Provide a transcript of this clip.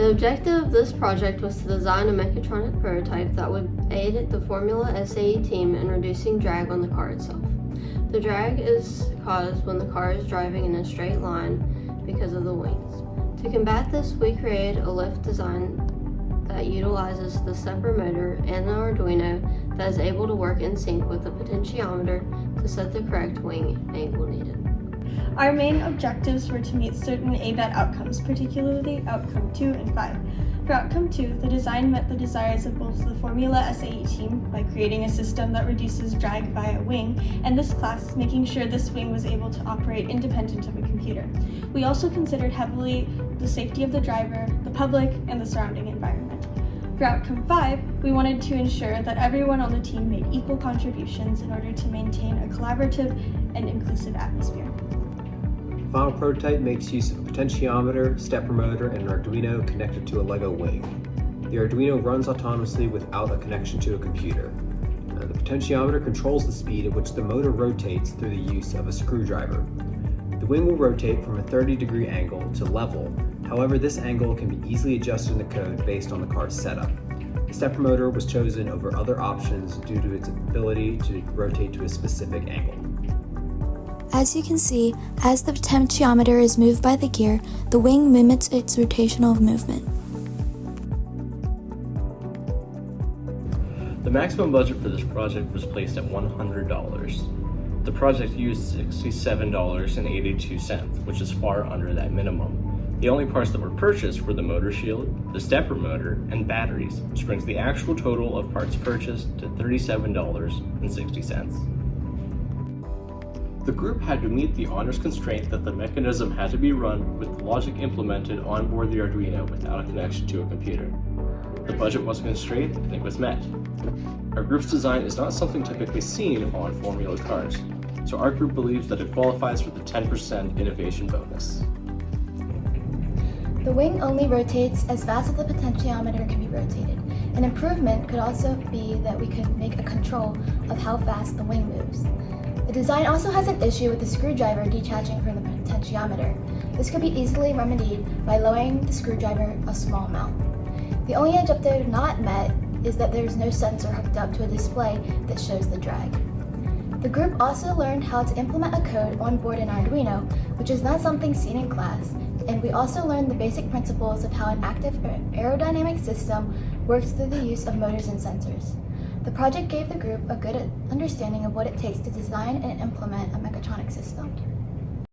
The objective of this project was to design a mechatronic prototype that would aid the Formula SAE team in reducing drag on the car itself. The drag is caused when the car is driving in a straight line because of the wings. To combat this, we created a lift design that utilizes the stepper motor and an Arduino that is able to work in sync with the potentiometer to set the correct wing angle needed. Our main objectives were to meet certain ABET outcomes, particularly outcome 2 and 5. For outcome 2, the design met the desires of both the Formula SAE team by creating a system that reduces drag via wing, and this class, making sure this wing was able to operate independent of a computer. We also considered heavily the safety of the driver, the public, and the surrounding environment. For outcome 5, we wanted to ensure that everyone on the team made equal contributions in order to maintain a collaborative and inclusive atmosphere. The final prototype makes use of a potentiometer, stepper motor, and an Arduino connected to a Lego wing. The Arduino runs autonomously without a connection to a computer. The potentiometer controls the speed at which the motor rotates through the use of a screwdriver. The wing will rotate from a 30-degree angle to level. However, this angle can be easily adjusted in the code based on the car's setup. The stepper motor was chosen over other options due to its ability to rotate to a specific angle. As you can see, as the potentiometer is moved by the gear, the wing mimics its rotational movement. The maximum budget for this project was placed at $100. The project used $67.82, which is far under that minimum. The only parts that were purchased were the motor shield, the stepper motor, and batteries, which brings the actual total of parts purchased to $37.60. The group had to meet the honors constraint that the mechanism had to be run with the logic implemented on board the Arduino without a connection to a computer. The budget was a constraint and it was met. Our group's design is not something typically seen on Formula cars, so our group believes that it qualifies for the 10% innovation bonus. The wing only rotates as fast as the potentiometer can be rotated. An improvement could also be that we could make a control of how fast the wing moves. The design also has an issue with the screwdriver detaching from the potentiometer. This could be easily remedied by lowering the screwdriver a small amount. The only objective not met is that there is no sensor hooked up to a display that shows the drag. The group also learned how to implement a code on board an Arduino, which is not something seen in class, and we also learned the basic principles of how an active aerodynamic system works through the use of motors and sensors. The project gave the group a good understanding of what it takes to design and implement a mechatronic system.